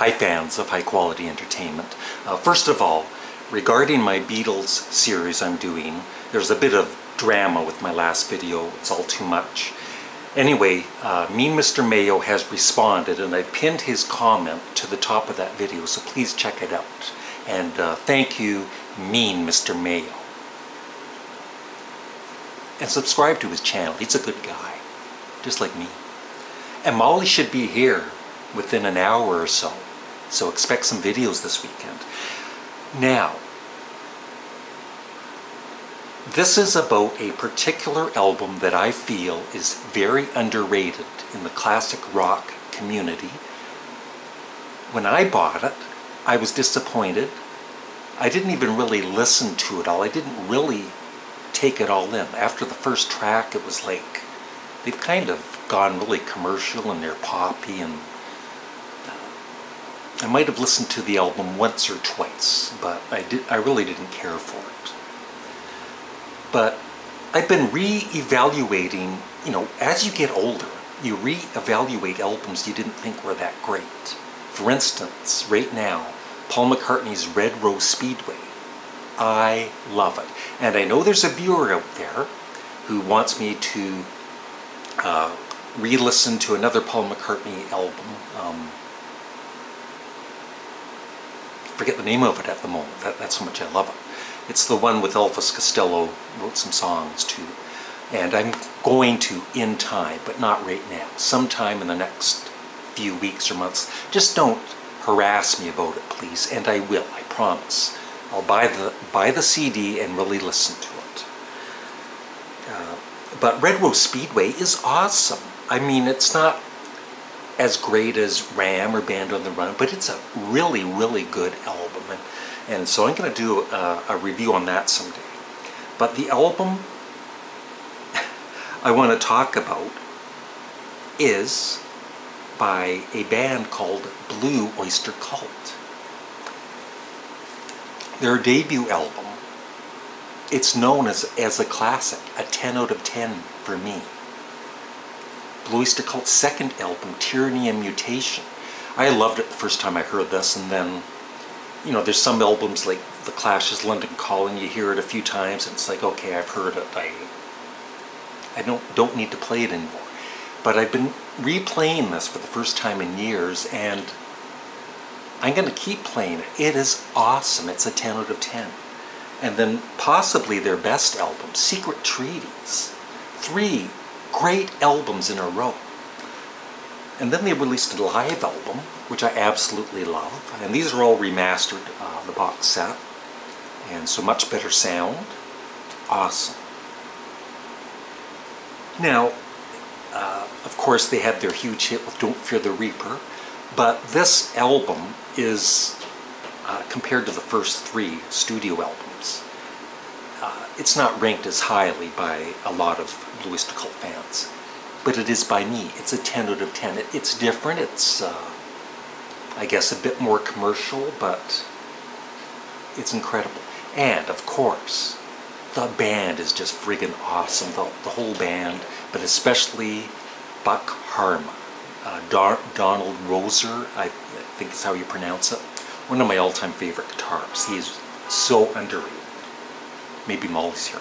Hi fans of high quality entertainment. First of all, regarding my Beatles series I'm doing, there's a bit of drama with my last video. It's all too much. Anyway, Mean Mr. Mayo has responded, and I pinned his comment to the top of that video, so please check it out. And thank you, Mean Mr. Mayo. And subscribe to his channel. He's a good guy, just like me. And Molly should be here within an hour or so. So expect some videos this weekend. Now, this is about a particular album that I feel is very underrated in the classic rock community. When I bought it, I was disappointed. I didn't even really listen to it all. I didn't really take it all in. After the first track, it was like they've kind of gone really commercial and they're poppy, and I might have listened to the album once or twice, but I really didn't care for it. But I've been re-evaluating, as you get older, you re-evaluate albums you didn't think were that great. For instance, right now, Paul McCartney's Red Rose Speedway. I love it. And I know there's a viewer out there who wants me to re-listen to another Paul McCartney album. Forget the name of it at the moment. That's how much I love it. It's the one with Elvis Costello, wrote some songs too. And I'm going to in time, but not right now. Sometime in the next few weeks or months. Just don't harass me about it, please. And I will, I promise. I'll buy the CD and really listen to it. But Red Rose Speedway is awesome. I mean, it's not as great as Ram or Band on the Run, but it's a really, really good album. And so I'm going to do a review on that someday. But the album I want to talk about is by a band called Blue Oyster Cult. Their debut album, it's known as a classic, a 10 out of 10 for me. Blue Oyster Cult's second album, Tyranny and Mutation. I loved it the first time I heard this, and then, there's some albums like The Clash's London Calling, you hear it a few times and it's like, okay, I've heard it, I don't need to play it anymore. But I've been replaying this for the first time in years, and I'm going to keep playing it. It is awesome. It's a 10 out of 10. And then possibly their best album, Secret Treaties. 3 great albums in a row. And then they released a live album, which I absolutely love. And these are all remastered, the box set. And so much better sound. Awesome. Now, of course, they had their huge hit with Don't Fear the Reaper. But this album is, compared to the first 3 studio albums, it's not ranked as highly by a lot of Blue Oyster Cult fans. But it is by me. It's a 10 out of 10. It's different. It's, I guess, a bit more commercial, but it's incredible. And, of course, the band is just friggin' awesome. The whole band, but especially Buck Harma. Donald Roser, I think is how you pronounce it. One of my all-time favorite guitarists. He is so underrated. Maybe Molly's here.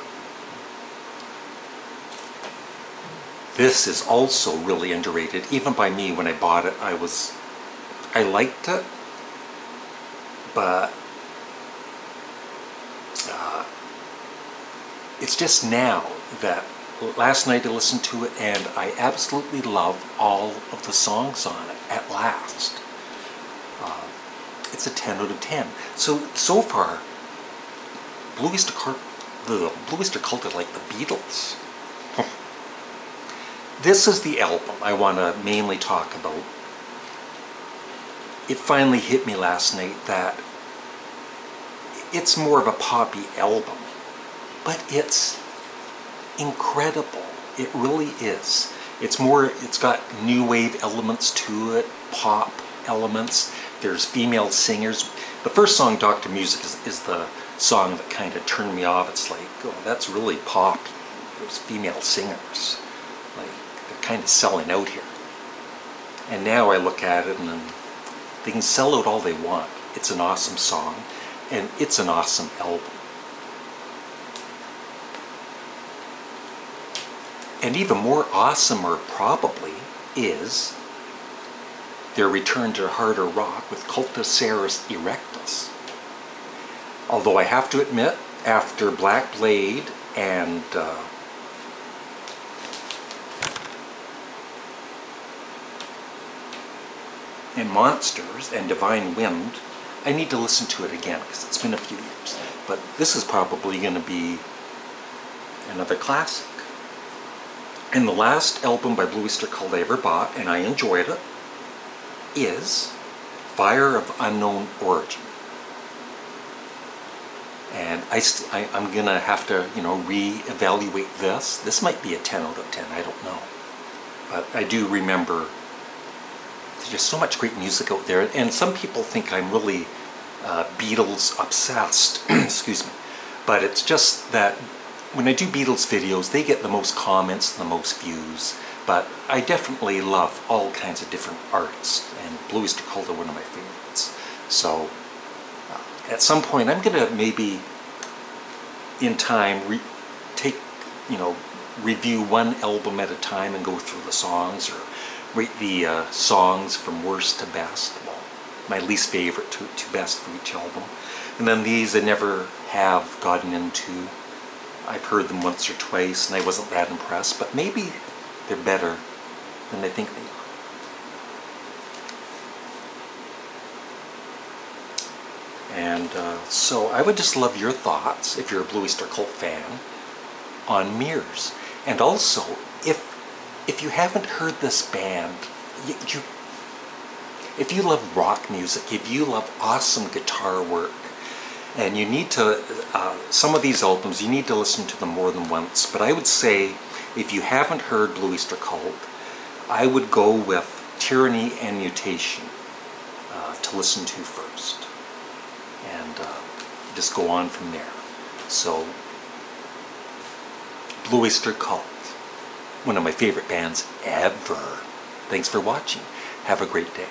This is also really underrated. Even by me, when I bought it, I liked it, but it's just now that last night I listened to it, and I absolutely love all of the songs on it at last. It's a 10 out of 10. So far, Blue Oyster Cult are like the Beatles. This is the album I want to mainly talk about. It finally hit me last night that it's more of a poppy album, but it's incredible. It really is. It's got new wave elements to it, pop elements. There's female singers. The first song, Dr. Music, is the song that kind of turned me off. It's like, oh, that's really poppy. There's female singers. Like, they're kind of selling out here. And now I look at it and They can sell out all they want. It's an awesome song, and it's an awesome album. And even more awesomer, probably, is their return to harder rock with Cultosaurus Erectus. Although I have to admit, after Black Blade and Monsters and Divine Wind, I need to listen to it again because it's been a few years. But this is probably going to be another classic. And the last album by Blue Oyster Cult I ever bought, and I enjoyed it, is Fire of Unknown Origin. And I'm going to have to, re-evaluate this. This might be a 10 out of 10, I don't know. But I do remember there's just so much great music out there. And some people think I'm really Beatles obsessed, excuse me. But it's just that when I do Beatles videos, they get the most comments, the most views. But I definitely love all kinds of different artists. And Blue Oyster Cult are one of my favorites. So at some point, I'm going to maybe, in time, review one album at a time and go through the songs, or rate the songs from worst to best. Well, my least favorite to best for each album. And then these I never have gotten into. I've heard them once or twice, and I wasn't that impressed. But maybe they're better than I think they are. And so I would just love your thoughts, if you're a Blue Oyster Cult fan, on Mirrors. And also, if you haven't heard this band, if you love rock music, if you love awesome guitar work, and you need to, some of these albums, you need to listen to them more than once. But I would say, if you haven't heard Blue Oyster Cult, I would go with Tyranny and Mutation to listen to first. And just go on from there. So, Blue Oyster Cult, one of my favorite bands ever. Thanks for watching. Have a great day.